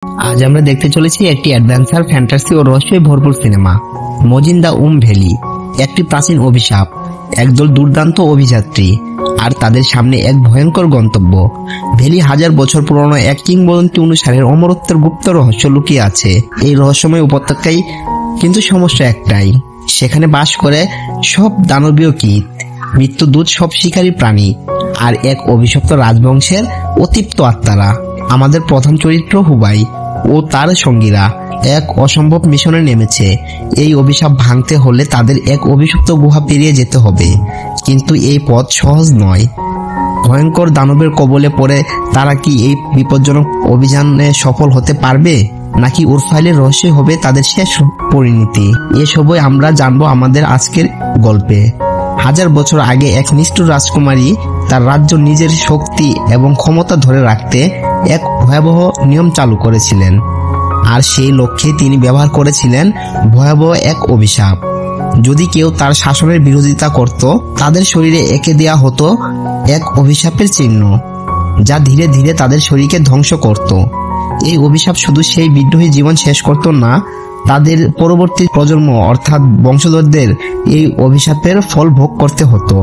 আজ আমরা দেখতে চলেছি একটি অ্যাডভেঞ্চার, ফ্যান্টাসি ও রহস্যে ভরপুর সিনেমা মজিন দ্য উম ভ্যালি। একটি প্রাচীন অভিশাপ, একদল দুর্দান্ত অভিযাত্রী আর তাদের সামনে এক ভয়ঙ্কর গন্তব্য। ভ্যালি হাজার বছর পুরনো এক কিংবদন্তি অনুসারে অমরত্বের গুপ্ত রহস্য লুকিয়ে আছে এই রহস্যময় উপত্যকায়। কিন্তু সমস্যা একটাই, সেখানে বাস করে সব দানবীয় কীট, মৃত্যুদূত, সব শিকারী প্রাণী আর এক অভিশপ্ত রাজবংশের অতিপ্ত আত্মারা। আমাদের প্রধান চরিত্র হুবাই ও তার সঙ্গীরা এক অসম্ভব মিশনে নেমেছে। এই অভিশাপ ভাঙতে হলে তাদের এক অভিশপ্ত গুহা পেরিয়ে যেতে হবে, কিন্তু এই পথ সহজ নয়। ভয়ঙ্কর দানবের কবলে পড়ে তারা কি এই বিপজ্জনক অভিযানে সফল হতে পারবে, নাকি উরফাইলের রহস্য হবে তাদের শেষ পরিণতি? এসবই আমরা জানবো আমাদের আজকের গল্পে। হাজার বছর আগে এক নিষ্ঠুর রাজকুমারী তার রাজ্য নিজের শক্তি এবং ক্ষমতা ধরে রাখতে এক ভয়াবহ নিয়ম চালু করেছিলেন, আর সেই লক্ষ্যে তিনি ব্যবহার করেছিলেন ভয়াবহ এক অভিশাপ। যদি কেউ তার শাসনের বিরোধিতা করত, তাদের শরীরে এঁকে দেয়া হতো এক অভিশাপের চিহ্ন, যা ধীরে ধীরে তাদের শরীরকে ধ্বংস করত। এই অভিশাপ শুধু সেই বিদ্রোহী জীবন শেষ করত না, তাদের পরবর্তী প্রজন্ম অর্থাৎ বংশধরদের এই অভিশাপের ফল ভোগ করতে হতো।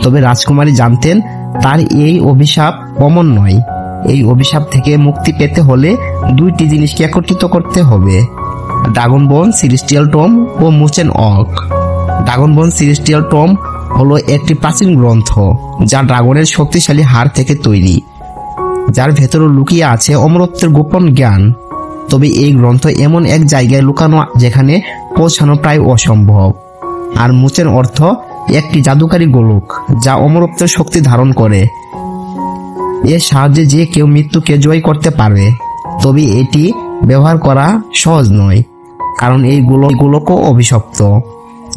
তবে রাজকুমারী জানতেন তার এই অভিশাপ অমন নয়। এই অভিশাপ থেকে মুক্তি পেতে হলে দুইটি জিনিসকে একত্রিত করতে হবে: ড্রাগনবোন সেলেস্টিয়াল টম ও মুচেন অক। ড্রাগনবোন সেলেস্টিয়াল টম হলো একটি প্রাচীন গ্রন্থ যা ড্রাগনের শক্তিশালী হাড় থেকে তৈরি, যার ভেতরে লুকিয়ে আছে অমরত্বের গোপন জ্ঞান। তবে এই গ্রন্থ এমন এক জায়গায় লুকানো যেখানে পৌঁছানো প্রায় অসম্ভব। আর মুচেন অর্থ একটি জাদুকারী গোলক যা অমরত্বের শক্তি ধারণ করে। এর সাহায্যে যে কেউ মৃত্যুকে জয় করতে পারবে, তবে এটি ব্যবহার করা সহজ নয়, কারণ এই গোলকও অভিশপ্ত।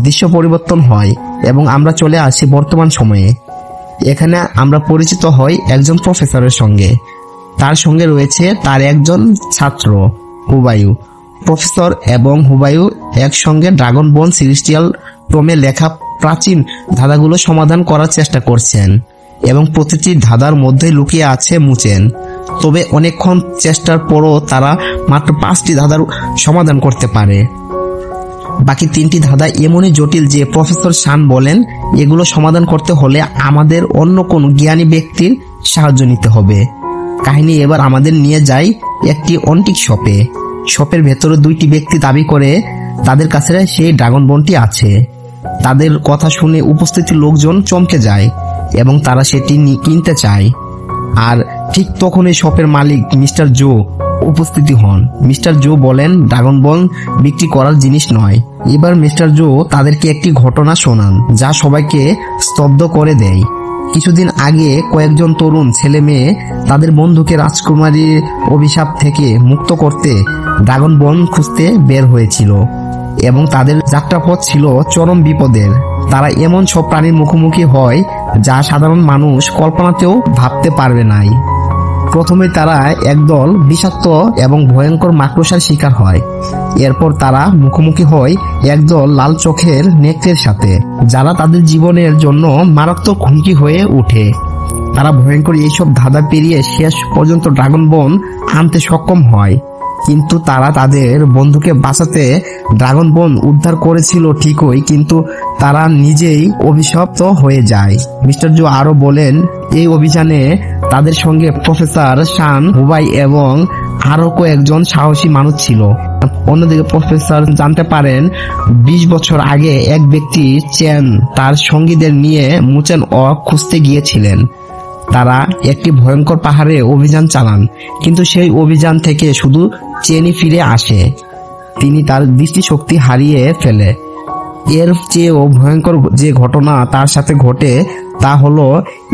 দৃশ্য পরিবর্তন হয় এবং আমরা চলে আসি বর্তমান সময়ে। এখানে আমরা পরিচিত হই একজন প্রফেসরের সঙ্গে। তার সঙ্গে রয়েছে তার একজন ছাত্র হুবায়ু। প্রফেসর এবং হুবায়ু একসঙ্গে ড্রাগনবোন সেলেস্টিয়াল টমে লেখা প্রাচীন ধাঁধাগুলো সমাধান করার চেষ্টা করছেন, এবং প্রতিটি ধাঁধার মধ্যে লুকিয়ে আছে মুচেন। তবে অনেকক্ষণ চেষ্টার পরও তারা মাত্র 5টি ধাঁধার সমাধান করতে পারে। বাকি 3টি ধাঁধা এমনই জটিল যে প্রফেসর শান বলেন এগুলো সমাধান করতে হলে আমাদের অন্য কোনো জ্ঞানী ব্যক্তির সাহায্য নিতে হবে। কাহিনী এবার আমাদের নিয়ে যায় একটি অন্টিক শপে। শপের ভেতরে 2টি ব্যক্তি দাবি করে তাদের কাছে সেই ড্রাগন বোনটি আছে। তাদের কথা শুনে উপস্থিত লোকজন চমকে যায় এবং তারা সেটি কিনতে চায়। আর ঠিক তখনই শপের মালিক মিস্টার জো উপস্থিত হন। মিস্টার জো বলেন ড্রাগন বোন বিক্রি করার জিনিস নয়। এবার মিস্টার জো তাদেরকে একটি ঘটনা শোনান যা সবাইকে স্তব্ধ করে দেয়। কিছুদিন আগে কয়েকজন তরুণ ছেলে মেয়ে তাদের বন্ধুকে রাজকুমারীর অভিশাপ থেকে মুক্ত করতে ড্রাগন বোন খুঁজতে বের হয়েছিল, এবং তাদের যাত্রাপথ ছিল চরম বিপদের। তারা এমন সব প্রাণীর মুখোমুখি হয় যা সাধারণ মানুষ কল্পনাতেও ভাবতে পারবে নাই। প্রথমে তারা একদল বিষাক্ত এবং ভয়ঙ্কর মাকড়সার শিকার হয়। এরপর তারা মুখোমুখি হয় একদল লাল চোখের নেকড়ের সাথে, যারা তাদের জীবনের জন্য মারাত্মক হুমকি হয়ে ওঠে। তারা ভয়ঙ্কর এইসব ধাঁধা পেরিয়ে শেষ পর্যন্ত ড্রাগন বোন আনতে সক্ষম হয়, কিন্তু তারা তাদের বন্ধুকে বাঁচাতে ড্রাগন বোন উদ্ধার করেছিল ঠিকই, কিন্তু তারা নিজেই অভিশপ্ত হয়ে যায়। মিস্টার জো আরো বলেন এই অভিযানে তাদের সঙ্গে প্রফেসর শান, হুবাই এবং আরো কয়েকজন সাহসী মানুষ ছিল। অন্যদিকে প্রফেসর জানতে পারেন 20 বছর আগে এক ব্যক্তি চেন তার সঙ্গীদের নিয়ে মুচেন অক খুঁজতে গিয়েছিলেন। তারা একটি ভয়ঙ্কর পাহাড়ে অভিযান চালান, কিন্তু সেই অভিযান থেকে শুধু চেনি ফিরে আসে। তিনি তার দৃষ্টিশক্তি হারিয়ে ফেলে। এর চেয়েও ভয়ঙ্কর যে ঘটনা তার সাথে ঘটে তা হলো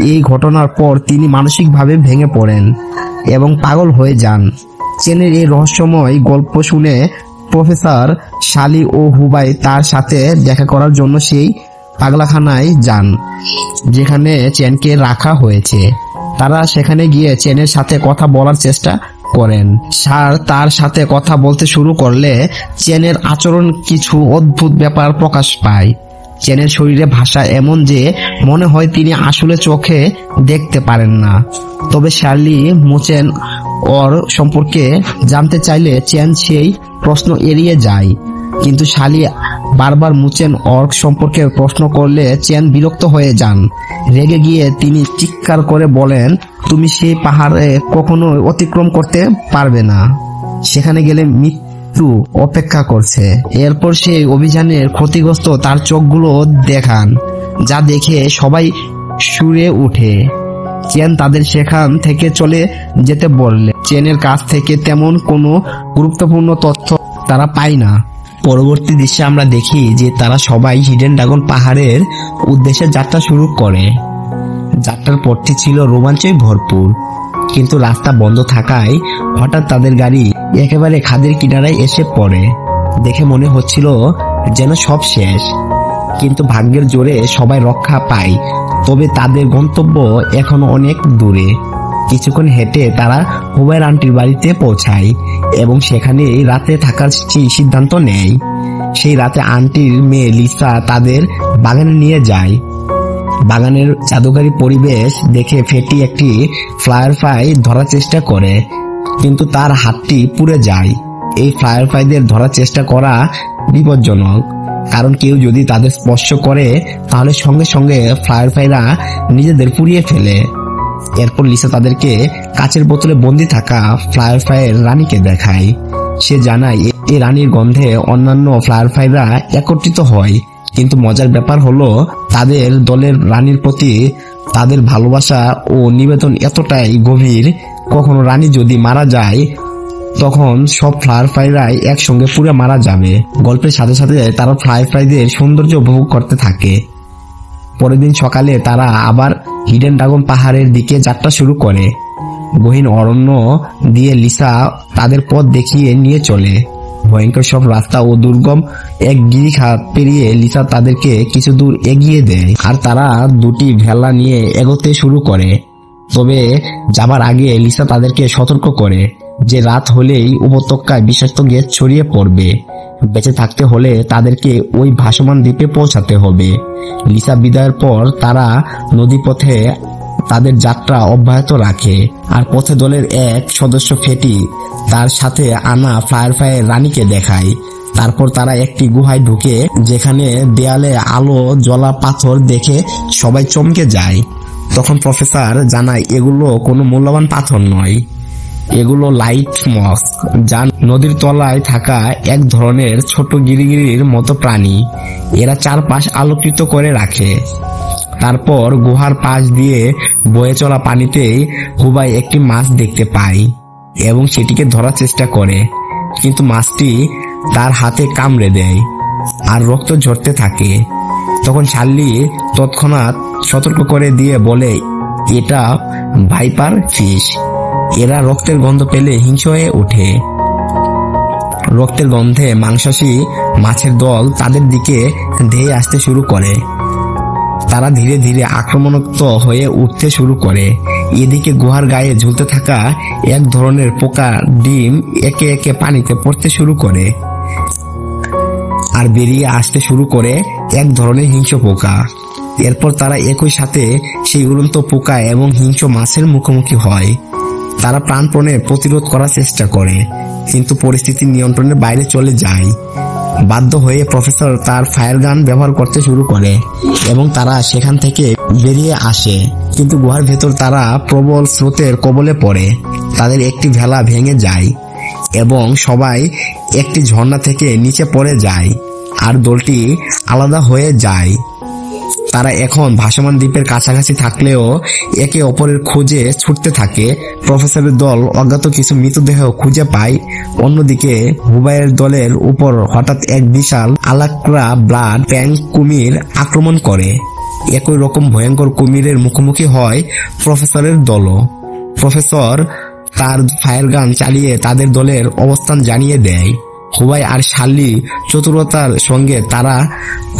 এই ঘটনার পর তিনি মানসিকভাবে ভেঙে পড়েন এবং পাগল হয়ে যান। চেনের এই রহস্যময় গল্প শুনে প্রফেসর শালি ও হুবাই তার সাথে দেখা করার জন্য সেই পাগলাখানায় যান যেখানে চেনকে রাখা হয়েছে। তারা সেখানে গিয়ে চেনের সাথে কথা বলার চেষ্টা করেন। স্যার তার সাথে কথা বলতে শুরু করলে চেনের আচরণ কিছু অদ্ভুত ব্যাপার প্রকাশ পায়। চেনের শরীরে ভাষা এমন যে মনে হয় তিনি আসলে চোখে দেখতে পারেন না। তবে শার্লি মুচেন ওর সম্পর্কে জানতে চাইলে চেন সেই প্রশ্ন এড়িয়ে যায়। কিন্তু শালি বারবার মুচেন অর্ক সম্পর্কে প্রশ্ন করলে চেন বিরক্ত হয়ে যান। রেগে গিয়ে তিনি চিৎকার করে বলেন, তুমি সেই পাহাড়ে কখনো অতিক্রম করতে পারবে না, সেখানে গেলে মৃত্যু অপেক্ষা করছে। এরপর সেই অভিযানের ক্ষতিগ্রস্ত তার চোখগুলো দেখান, যা দেখে সবাই সুরে উঠে। চেন তাদের সেখান থেকে চলে যেতে বললে চেনের কাছ থেকে তেমন কোনো গুরুত্বপূর্ণ তথ্য তারা পায় না। পরবর্তী দৃশ্যে আমরা দেখি যে তারা সবাই হিডেন ড্রাগন পাহাড়ের উদ্দেশ্যে যাত্রা শুরু করে। যাত্রার পথটি ছিল রোমাঞ্চে ভরপুর, কিন্তু রাস্তা বন্ধ থাকায় হঠাৎ তাদের গাড়ি একেবারে খাদের কিনারায় এসে পড়ে। দেখে মনে হচ্ছিল যেন সব শেষ, কিন্তু ভাগ্যের জোরে সবাই রক্ষা পায়। তবে তাদের গন্তব্য এখনো অনেক দূরে। কিছুক্ষণ হেঁটে তারা হুবাইর আন্টির বাড়িতে পৌঁছায় এবং সেখানে রাতে থাকার সিদ্ধান্ত নেয়। সেই রাতে আন্টির মেয়ে লিসা তাদের বাগানে নিয়ে যায়। বাগানের জাদুকারী পরিবেশ দেখে ফেটি একটি ফায়ারফ্লাই ধরার চেষ্টা করে, কিন্তু তার হাতটি পুড়ে যায়। এই ফায়ারফ্লাইদের ধরার চেষ্টা করা বিপজ্জনক, কারণ কেউ যদি তাদের স্পর্শ করে তাহলে সঙ্গে সঙ্গে ফায়ারফ্লাইরা নিজেদের পুড়িয়ে ফেলে। এরপর লিসা তাদেরকে কাচের বোতলে বন্দি থাকা ফায়ারফ্লাইয়ের রানীকে দেখায়। সে জানায় এই রানীর গন্ধে অন্যান্য ফায়ারফ্লাইরা একত্রিত হয়, কিন্তু মজার ব্যাপার হলো তাদের দলের রানীর প্রতি তাদের ভালোবাসা ও নিবেদন এতটাই গভীর, কখনো রানী যদি মারা যায় তখন সব ফায়ারফ্লাইরাই একসঙ্গে পুড়ে মারা যাবে। গল্পের সাথে সাথে তারা ফায়ারফ্লাইদের সৌন্দর্য উপভোগ করতে থাকে। পরের দিন সকালে তারা আবার হিডেন ড্রাগন পাহাড়ের দিকে যাত্রা শুরু করে। গহীন অরণ্য দিয়ে লিসা তাদের পথ দেখিয়ে নিয়ে চলে। ভয়ঙ্কর সব রাস্তা ও দুর্গম এক গিরিখাত পেরিয়ে লিসা তাদেরকে কিছু দূর এগিয়ে দেয়, আর তারা দুটি ভেলা নিয়ে এগোতে শুরু করে। তবে যাবার আগে লিসা তাদেরকে সতর্ক করে যে রাত হলেই উপত্যকায় বিষাক্ত গ্যাস ছড়িয়ে পড়বে। বেঁচে থাকতে হলে তাদেরকে ওই ভাসমান দ্বীপে পৌঁছাতে হবে। লিসা বিদায়ের পর তারা নদীপথে তাদের যাত্রা অব্যাহত রাখে, আর পথে দলের এক সদস্য ফেটি তার সাথে আনা ফায়ারফ্লাইয়ের রানীকে দেখায়। তারপর তারা একটি গুহায় ঢুকে, যেখানে দেয়ালে আলো জ্বলা পাথর দেখে সবাই চমকে যায়। তখন প্রফেসর জানায় এগুলো কোনো মূল্যবান পাথর নয়, এগুলো লাইট মস্ক, যা নদীর তলায় থাকা এক ধরনের ছোট গিরিগিরির মতো প্রাণী। এরা চারপাশ আলোকিত করে রাখে। তারপর গুহার পাশ দিয়ে বয়ে চলা পানিতেই হুবাই একটি মাছ দেখতে পায় এবং সেটিকে ধরার চেষ্টা করে, কিন্তু মাছটি তার হাতে কামড়ে দেয় আর রক্ত ঝরতে থাকে। তখন শার্লি তৎক্ষণাৎ সতর্ক করে দিয়ে বলে এটা ভাইপার ফিশ। এরা রক্তের গন্ধ পেলে হিংস্র হয়ে ওঠে। রক্তের গন্ধে মাংসাশী মাছের দল তাদের দিকে ধেয়ে আসতে শুরু করে। তারা ধীরে ধীরে আক্রমণাত্মক হয়ে উঠতে শুরু করে। এদিকে গুহার গায়ে ঝুলতে থাকা এক ধরনের পোকা ডিম একে একে পানিতে পড়তে শুরু করে আর বেরিয়ে আসতে শুরু করে এক ধরনের হিংস্র পোকা। এরপর তারা একই সাথে সেই উড়ন্ত পোকা এবং হিংস্র মাছের মুখোমুখি হয়। তারা প্রাণপণে প্রতিরোধ করার চেষ্টা করে, কিন্তু পরিস্থিতি নিয়ন্ত্রণের বাইরে চলে যায়। বাধ্য হয়ে প্রফেসর তার ফায়ার গান ব্যবহার করতে শুরু করে এবং তারা সেখান থেকে বেরিয়ে আসে, কিন্তু গুহার ভেতর তারা প্রবল স্রোতের কবলে পড়ে। তাদের একটি ভেলা ভেঙে যায় এবং সবাই একটি ঝর্ণা থেকে নিচে পড়ে যায়, আর দলটি আলাদা হয়ে যায়। তারা এখন ভাসমান দ্বীপের কাছাকাছি থাকলেও একে অপরের খোঁজে ছুটতে থাকে। প্রফেসরের দল অজ্ঞাত কিছু মৃতদেহ খুঁজে পায়। অন্যদিকে হুবাইয়ের দলের উপর হঠাৎ এক বিশাল আলাক্রা ব্লাড প্যাং কুমির আক্রমণ করে। একই রকম ভয়ঙ্কর কুমিরের মুখোমুখি হয় প্রফেসরের দলও। প্রফেসর তার ফায়ার গান চালিয়ে তাদের দলের অবস্থান জানিয়ে দেয়। হুবাই আর শার্লি চতুরতার সঙ্গে তারা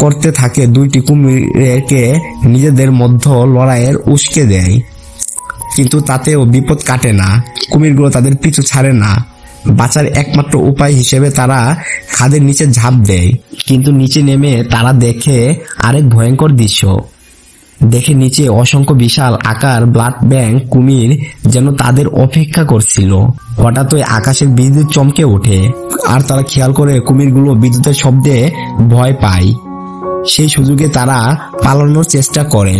করতে থাকে দুইটি কুমিরকে নিজেদের মধ্যে লড়াইয়ের উস্কে দেয়, কিন্তু তাতেও বিপদ কাটে না। কুমিরগুলো তাদের পিছু ছাড়ে না। বাঁচার একমাত্র উপায় হিসেবে তারা খাদের নিচে ঝাঁপ দেয়, কিন্তু নিচে নেমে তারা দেখে আরেক ভয়ঙ্কর দৃশ্য। দেখে নিচে অসংখ্য বিশাল আকার ব্লাড ব্যাংক কুমির যেন তাদের অপেক্ষা করছিল। হঠাৎই আকাশের বিদ্যুৎ চমকে ওঠে, আর তারা খেয়াল করে কুমিরগুলো বিদ্যুতের শব্দে ভয় পায়। সেই সুযোগে তারা পালানোর চেষ্টা করে।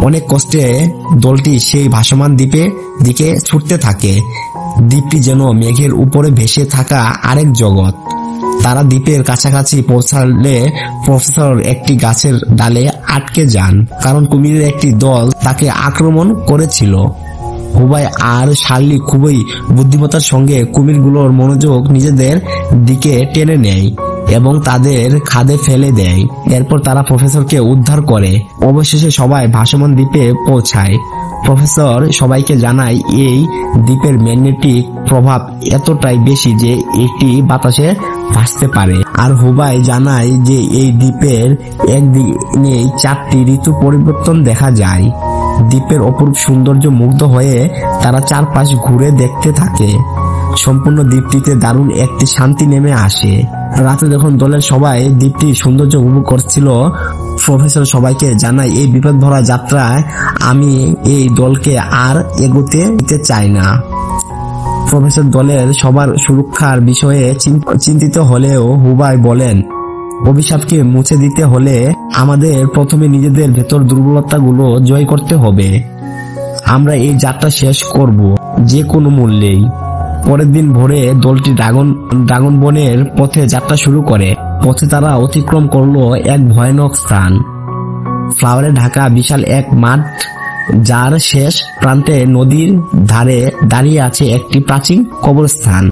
অনেক কষ্টে দলটি সেই ভাসমান দ্বীপের দিকে ছুটতে থাকে। দ্বীপটি যেন মেঘের উপরে ভেসে থাকা আরেক জগৎ। তারা দ্বীপের কাছাকাছি পৌঁছালে প্রফেসর একটি গাছের ডালে আটকে যান, কারণ কুমিরের একটি দল তাকে আক্রমণ করেছিল। হুবাই আর শার্লি খুবই বুদ্ধিমত্তার সঙ্গে কুমিরগুলোর মনোযোগ নিজেদের দিকে টেনে নেয় এবং তাদের খাদে ফেলে দেয়। এরপর তারা প্রফেসরকে উদ্ধার করে। অবশেষে সবাই ভাসমান দ্বীপে পৌঁছায়। প্রফেসর সবাইকে জানায় এই দ্বীপের ম্যাগনেটিক প্রভাব এতটাই বেশি যে এটি বাতাসে ভাসতে পারে। আর হুবাই জানায় যে এই দ্বীপের একদিনে 4টি ঋতু পরিবর্তন দেখা যায়। দ্বীপের অপরূপ সৌন্দর্য মুগ্ধ হয়ে তারা চারপাশ ঘুরে দেখতে থাকে। সম্পূর্ণ দ্বীপটিতে দারুণ একটি শান্তি নেমে আসে। রাতে যখন দলের সবাই দ্বীপটির সৌন্দর্য উপভোগ করছিল, প্রফেসর সবাইকে জানায় এই বিপদ ভরা যাত্রায় আমি এই দলকে আর এগোতে দিতে চাই না। প্রফেসর দলের সবার সুরক্ষার বিষয়ে চিন্তিত হলেও হুবাই বলেন, অভিশাপকে মুছে দিতে হলে আমাদের প্রথমে নিজেদের ভেতর দুর্বলতাগুলো জয় করতে হবে। আমরা এই যাত্রা শেষ করব যে কোনো মূল্যেই। পরের দিন ভোরে দলটি ড্রাগন বনের পথে যাত্রা শুরু করে। পথে তারা অতিক্রম করলো এক ভয়ানক স্থান, ফ্লাওয়ারে ঢাকা বিশাল এক মাঠ, যার শেষ প্রান্তে নদীর ধারে দাঁড়িয়ে আছে একটি প্রাচীন কবরস্থান।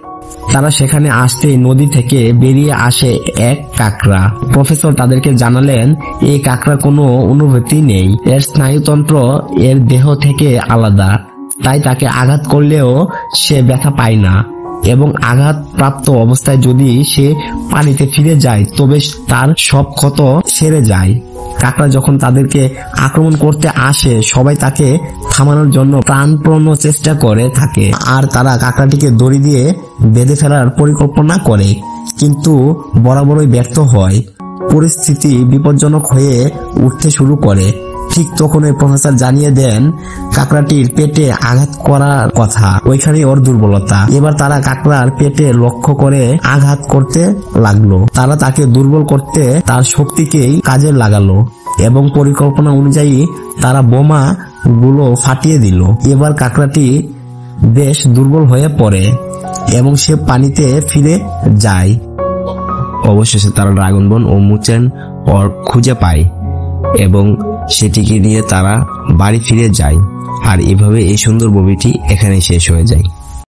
তারা সেখানে আসতেই নদী থেকে বেরিয়ে আসে এক কাকড়া। প্রফেসর তাদেরকে জানালেন এই কাকড়ার কোনো অনুভূতি নেই, এর স্নায়ুতন্ত্র এর দেহ থেকে আলাদা, তাই তাকে আঘাত করলেও সে ব্যথা পায় না, এবং আঘাত প্রাপ্ত অবস্থায় যদি সে পানিতে ফিরে যায় তবে তার সব ক্ষত সেরে যায়। কাকড়া যখন তাদেরকে আক্রমণ করতে আসে সবাই তাকে থামানোর জন্য প্রাণপণ চেষ্টা করে থাকে, আর তারা কাকড়াটিকে দড়ি দিয়ে বেঁধে ফেলার পরিকল্পনা করে, কিন্তু বরাবরই ব্যর্থ হয়। পরিস্থিতি বিপজ্জনক হয়ে উঠতে শুরু করে। ঠিক তখনই প্রফেসর জানিয়ে দেন কাকড়াটির পেটে আঘাত করার কথা, ওইখানেই ওর দুর্বলতা। এবার তারা কাকড়ার পেটে লক্ষ্য করে আঘাত করতে লাগলো। তারা তাকে দুর্বল করতে তার শক্তিকেই কাজে লাগালো এবং পরিকল্পনা অনুযায়ী তারা বোমা গুলো ফাটিয়ে দিল। এবার কাকড়াটি বেশ দুর্বল হয়ে পড়ে এবং সে পানিতে ফিরে যায়। অবশেষে তারা ড্রাগন বন ও মুচেন ওর খুঁজে পায় এবং সেটিকে নিয়ে তারা বাড়ি ফিরে যায়। আর এভাবে এই সুন্দর মুভিটি এখানে শেষ হয়ে যায়।